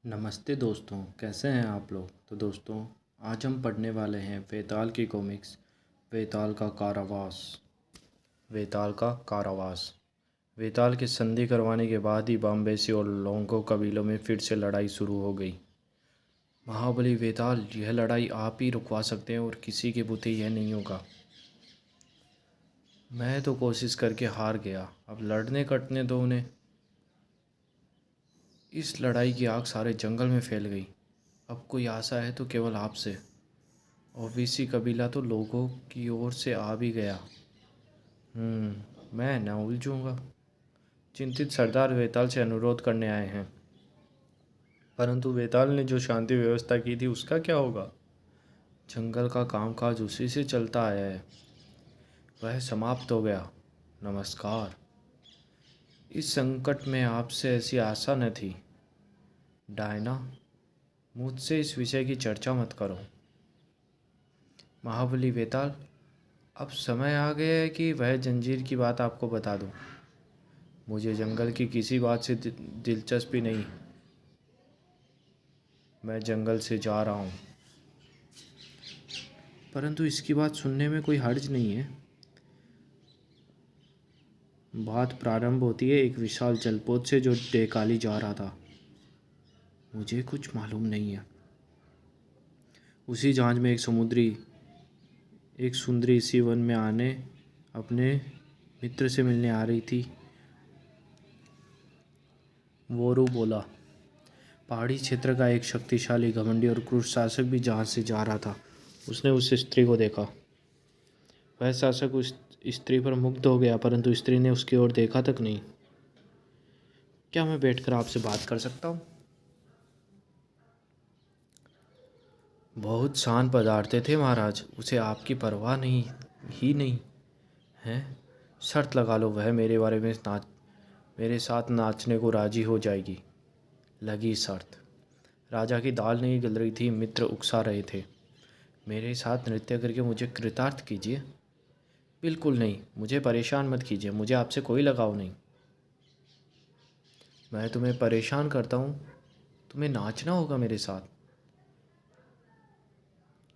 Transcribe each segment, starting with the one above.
नमस्ते दोस्तों, कैसे हैं आप लोग। तो दोस्तों, आज हम पढ़ने वाले हैं वेताल की कॉमिक्स वेताल का कारावास। वेताल का कारावास। वेताल की संधि करवाने के बाद ही बाम्बेसी और लोंगो कबीलों में फिर से लड़ाई शुरू हो गई। महाबली वेताल, यह लड़ाई आप ही रुकवा सकते हैं और किसी के बुते यह नहीं होगा। मैं तो कोशिश करके हार गया, अब लड़ने कटने दो उन्हें। इस लड़ाई की आग सारे जंगल में फैल गई। अब कोई आशा है तो केवल आपसे। ओबीसी कबीला तो लोगों की ओर से आ भी गया। मैं न उलझूंगा। चिंतित सरदार वेताल से अनुरोध करने आए हैं। परंतु वेताल ने जो शांति व्यवस्था की थी उसका क्या होगा। जंगल का कामकाज उसी से चलता आया है, वह समाप्त हो गया। नमस्कार। इस संकट में आपसे ऐसी आशा न थी। डायना, मुझसे इस विषय की चर्चा मत करो। महाबली वेताल, अब समय आ गया है कि वह जंजीर की बात आपको बता दूं। मुझे जंगल की किसी बात से दिलचस्पी नहीं। मैं जंगल से जा रहा हूँ। परंतु इसकी बात सुनने में कोई हर्ज नहीं है। बात प्रारंभ होती है एक विशाल जलपोत से जो टेकाली जा रहा था। मुझे कुछ मालूम नहीं है। उसी जहाज में एक सुंदरी इसी वन में आने अपने मित्र से मिलने आ रही थी। वोरू बोला। पहाड़ी क्षेत्र का एक शक्तिशाली, घमंडी और क्रूर शासक भी जहाज से जा रहा था। उसने उस स्त्री को देखा। वह शासक उस स्त्री पर मुग्ध हो गया, परंतु स्त्री ने उसकी ओर देखा तक नहीं। क्या मैं बैठकर आपसे बात कर सकता हूँ। बहुत शान पदार्थ थे महाराज, उसे आपकी परवाह नहीं ही नहीं है। शर्त लगा लो, वह मेरे साथ नाचने को राजी हो जाएगी। लगी शर्त। राजा की दाल नहीं गल रही थी, मित्र उकसा रहे थे। मेरे साथ नृत्य करके मुझे कृतार्थ कीजिए। बिल्कुल नहीं, मुझे परेशान मत कीजिए, मुझे आपसे कोई लगाव नहीं। मैं तुम्हें परेशान करता हूँ। तुम्हें नाचना होगा मेरे साथ।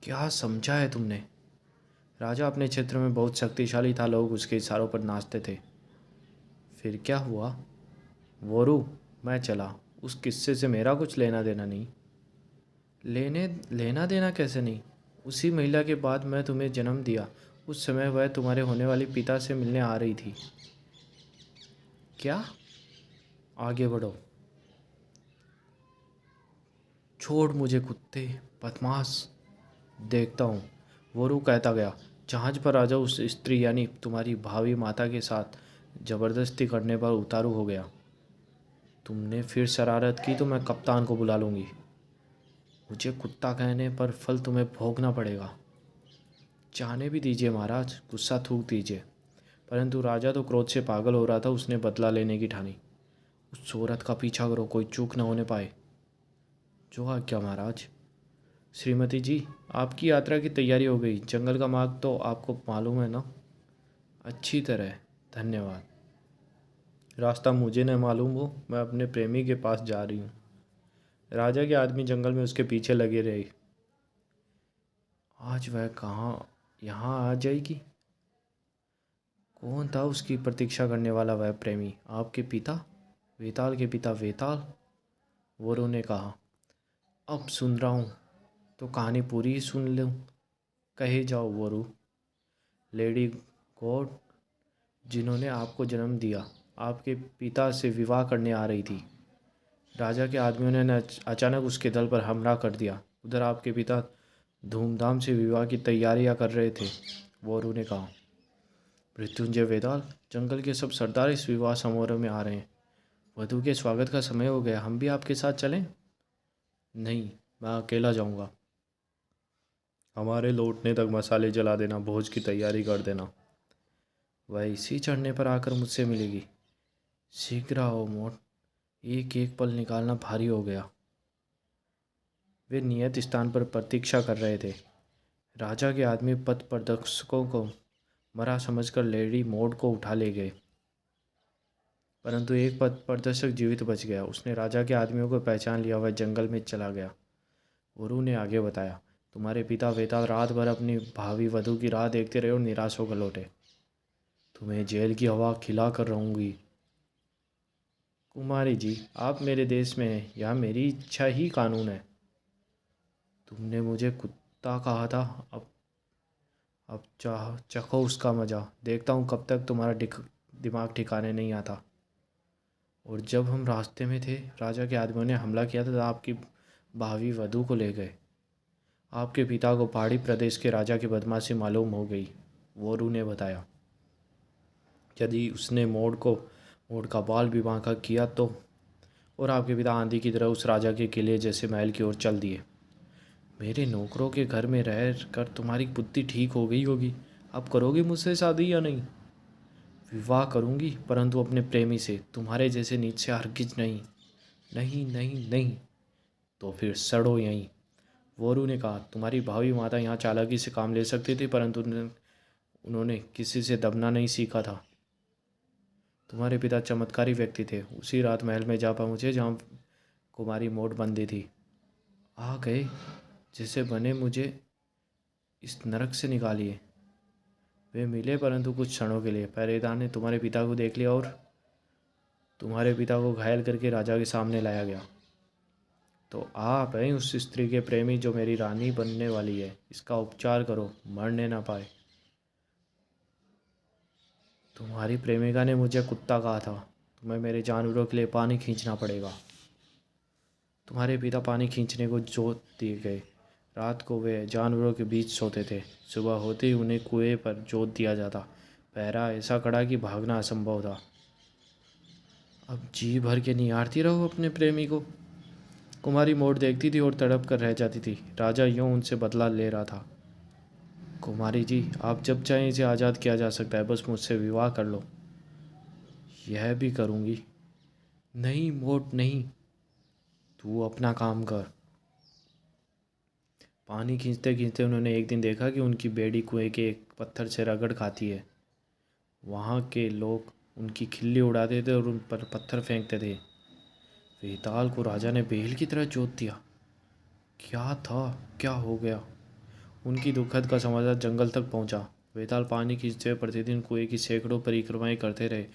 क्या समझा है तुमने। राजा अपने क्षेत्र में बहुत शक्तिशाली था, लोग उसके इशारों पर नाचते थे। फिर क्या हुआ। वोरू, मैं चला। उस किस्से से मेरा कुछ लेना देना नहीं। लेना देना कैसे नहीं। उसी महिला के बाद मैं तुम्हें जन्म दिया, उस समय वह तुम्हारे होने वाले पिता से मिलने आ रही थी। क्या। आगे बढ़ो। छोड़ मुझे कुत्ते, बदमाश। देखता हूँ, वोरू कहता गया। जहाज पर राजा उस स्त्री यानी तुम्हारी भावी माता के साथ जबरदस्ती करने पर उतारू हो गया। तुमने फिर शरारत की तो मैं कप्तान को बुला लूँगी। मुझे कुत्ता कहने पर फल तुम्हें भोगना पड़ेगा। चाहने भी दीजिए महाराज, गुस्सा थूक दीजिए। परंतु राजा तो क्रोध से पागल हो रहा था, उसने बदला लेने की ठानी। उस औरत का पीछा करो, कोई चूक न होने पाए। जो आज्ञा महाराज। श्रीमती जी, आपकी यात्रा की तैयारी हो गई। जंगल का मार्ग तो आपको मालूम है ना। अच्छी तरह, धन्यवाद। रास्ता मुझे न मालूम हो, मैं अपने प्रेमी के पास जा रही हूँ। राजा के आदमी जंगल में उसके पीछे लगे रहे। आज वह कहाँ यहाँ आ जाएगी। कौन था उसकी प्रतीक्षा करने वाला वह प्रेमी। आपके पिता, वेताल के पिता वेताल। वोरू ने कहा। अब सुन रहा हूँ तो कहानी पूरी ही सुन लूँ। कहे जाओ वोरू। लेडी गॉड, जिन्होंने आपको जन्म दिया, आपके पिता से विवाह करने आ रही थी। राजा के आदमियों ने अचानक उसके दल पर हमला कर दिया। उधर आपके पिता धूमधाम से विवाह की तैयारियां कर रहे थे। वोरू ने कहा। मृत्युंजय वेताल, जंगल के सब सरदार इस विवाह समारोह में आ रहे हैं। वधू के स्वागत का समय हो गया, हम भी आपके साथ चलें। नहीं, मैं अकेला जाऊंगा। हमारे लौटने तक मसाले जला देना, भोज की तैयारी कर देना। वह इसी चढ़ने पर आकर मुझसे मिलेगी। शीघ्र आओ मोट, एक एक पल निकालना भारी हो गया। वे नियत स्थान पर प्रतीक्षा कर रहे थे। राजा के आदमी पथ प्रदर्शकों को मरा समझकर लेडी मॉड को उठा ले गए। परंतु एक पथ प्रदर्शक जीवित बच गया। उसने राजा के आदमियों को पहचान लिया, वह जंगल में चला गया। वरु ने आगे बताया, तुम्हारे पिता वेताल रात भर अपनी भावी वधू की राह देखते रहे और निराश होकर लौटे। तुम्हें जेल की हवा खिला कर रहूंगी। कुमारी जी, आप मेरे देश में हैं, यह मेरी इच्छा ही कानून है। तुमने मुझे कुत्ता कहा था, अब चाह चखो उसका मज़ा। देखता हूँ कब तक तुम्हारा दिमाग ठिकाने नहीं आता। और जब हम रास्ते में थे, राजा के आदमियों ने हमला किया था, तो आपकी भावी वधू को ले गए। आपके पिता को पहाड़ी प्रदेश के राजा की बदमाशी मालूम हो गई, वोरू ने बताया। यदि उसने मोड़ का बाल भी बांका किया तो। और आपके पिता आंधी की तरह उस राजा के किले जैसे महल की ओर चल दिए। मेरे नौकरों के घर में रह कर तुम्हारी बुद्धि ठीक हो गई होगी। अब करोगे मुझसे शादी या नहीं? विवाह करूंगी, परंतु अपने प्रेमी से, तुम्हारे जैसे नीच से हरगिज नहीं। नहीं नहीं नहीं। तो फिर सड़ो यहीं। वोरू ने कहा, तुम्हारी भावी माता यहाँ चालाकी से काम ले सकती थी, परंतु उन्होंने किसी से दबना नहीं सीखा था। तुम्हारे पिता चमत्कारी व्यक्ति थे। उसी रात महल में जा पहुँचे जहाँ कुमारी मोट बंदी थी। आ गए, जिसे बने मुझे इस नरक से निकालिए। वे मिले, परंतु कुछ क्षणों के लिए। पहरेदार ने तुम्हारे पिता को देख लिया और तुम्हारे पिता को घायल करके राजा के सामने लाया गया। तो आप हैं उस स्त्री के प्रेमी जो मेरी रानी बनने वाली है। इसका उपचार करो, मरने ना पाए। तुम्हारी प्रेमिका ने मुझे कुत्ता कहा था। तुम्हें मेरे जानवरों के लिए पानी खींचना पड़ेगा। तुम्हारे पिता पानी खींचने को जोत दिए गए। रात को वे जानवरों के बीच सोते थे। सुबह होते ही उन्हें कुएं पर जोत दिया जाता। पहरा ऐसा कड़ा कि भागना असंभव था। अब जी भर के निहारती रहो अपने प्रेमी को। कुमारी मोड़ देखती थी और तड़प कर रह जाती थी। राजा यूं उनसे बदला ले रहा था। कुमारी जी, आप जब चाहें इसे आज़ाद किया जा सकता है, बस मुझसे विवाह कर लो। यह भी करूँगी। नहीं मोट नहीं, तू अपना काम कर। पानी खींचते खींचते उन्होंने एक दिन देखा कि उनकी बेड़ी कुएं के एक पत्थर से रगड़ खाती है। वहाँ के लोग उनकी खिल्ली उड़ाते थे और उन पर पत्थर फेंकते थे। वेताल को राजा ने बेल की तरह जोत दिया। क्या था, क्या हो गया? उनकी दुखद का समाचार जंगल तक पहुंचा। वेताल पानी खींचते हुए प्रतिदिन कुएं की सैकड़ों परिक्रमाएं करते रहे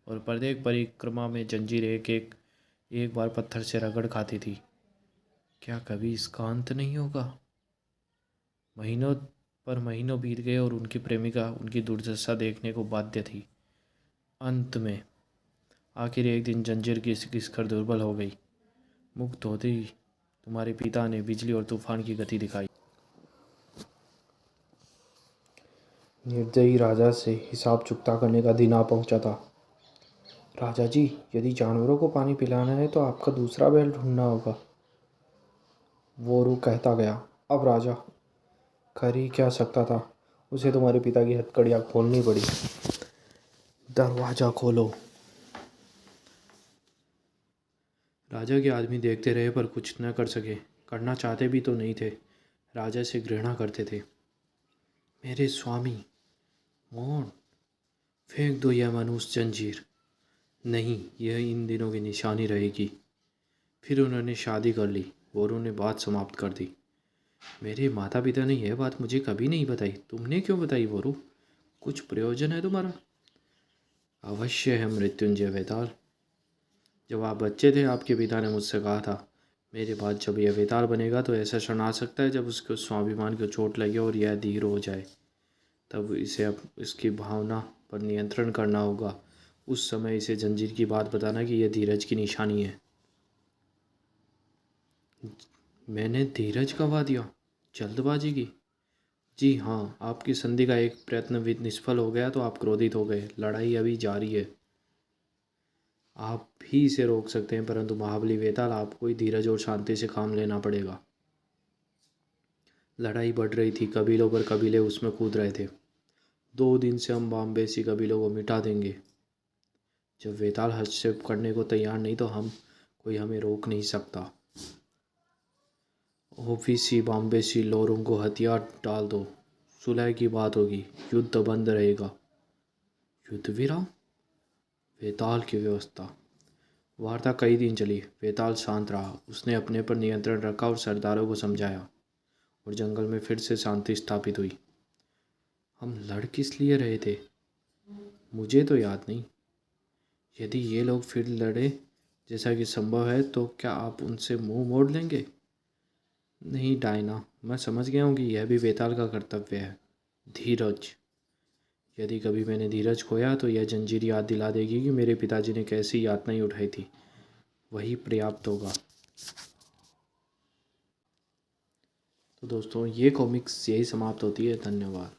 और प्रत्येक परिक्रमा में जंजीर एक बार पत्थर से रगड़ खाती थी। क्या कभी इसका अंत नहीं होगा? महीनों पर महीनों बीत गए और उनकी प्रेमिका उनकी दुर्दशा देखने को बाध्य थी। अंत में आखिर एक दिन जंजीर घिस घिस कर दुर्बल हो गई। मुक्त होते ही तुम्हारे पिता ने बिजली और तूफान की गति दिखाई। निर्दयी राजा से हिसाब चुकता करने का दिन आ पहुंचा था। राजा जी, यदि जानवरों को पानी पिलाना है तो आपका दूसरा बैल ढूंढना होगा, वोरू कहता गया। अब राजा कर ही क्या सकता था। उसे तुम्हारे पिता की हथकड़ियाँ खोलनी पड़ी। दरवाज़ा खोलो। राजा के आदमी देखते रहे पर कुछ न कर सके। करना चाहते भी तो नहीं थे। राजा से घृणा करते थे। मेरे स्वामी, मौन, फेंक दो यह मनुष्य जंजीर। नहीं, यह इन दिनों की निशानी रहेगी। फिर उन्होंने शादी कर ली। वोरू ने बात समाप्त कर दी। मेरे माता पिता ने यह बात मुझे कभी नहीं बताई। तुमने क्यों बताई वोरू? कुछ प्रयोजन है तुम्हारा? अवश्य है मृत्युंजय वेताल। जब आप बच्चे थे, आपके पिता ने मुझसे कहा था, मेरे बाद जब यह वेताल बनेगा तो ऐसा क्षण आ सकता है जब उसके स्वाभिमान को चोट लगे और यह धीर हो जाए। तब इसे अब इसकी भावना पर नियंत्रण करना होगा। उस समय इसे जंजीर की बात बताना कि यह धीरज की निशानी है। मैंने धीरज गंवा दिया? जल्दबाजी की? जी हाँ, आपकी संधि का एक प्रयत्न निष्फल हो गया तो आप क्रोधित हो गए। लड़ाई अभी जारी है। आप भी इसे रोक सकते हैं, परंतु महाबली वेताल, आपको ही धीरज और शांति से काम लेना पड़ेगा। लड़ाई बढ़ रही थी। कबीलों पर कबीले उसमें कूद रहे थे। 2 दिन से हम बाम्बेसी कबीलों को मिटा देंगे। जब वेताल हस्तक्षेप करने को तैयार नहीं तो कोई हमें रोक नहीं सकता। ओफीसी बाम्बेसी लोरों को हथियार डाल दो। सुलह की बात होगी। युद्ध बंद रहेगा। युद्ध विराम? वेताल की व्यवस्था। वार्ता कई दिन चली। वेताल शांत रहा। उसने अपने पर नियंत्रण रखा और सरदारों को समझाया और जंगल में फिर से शांति स्थापित हुई। हम लड़ किस लिए रहे थे मुझे तो याद नहीं। यदि ये लोग फिर लड़े जैसा कि संभव है तो क्या आप उनसे मुंह मोड़ लेंगे? नहीं डायना, मैं समझ गया हूँ कि यह भी वेताल का कर्तव्य है। धीरज। यदि कभी मैंने धीरज खोया तो यह जंजीर याद दिला देगी कि मेरे पिताजी ने कैसी यातनाएं उठाई थी। वही पर्याप्त होगा। तो दोस्तों ये कॉमिक्स यही समाप्त होती है। धन्यवाद।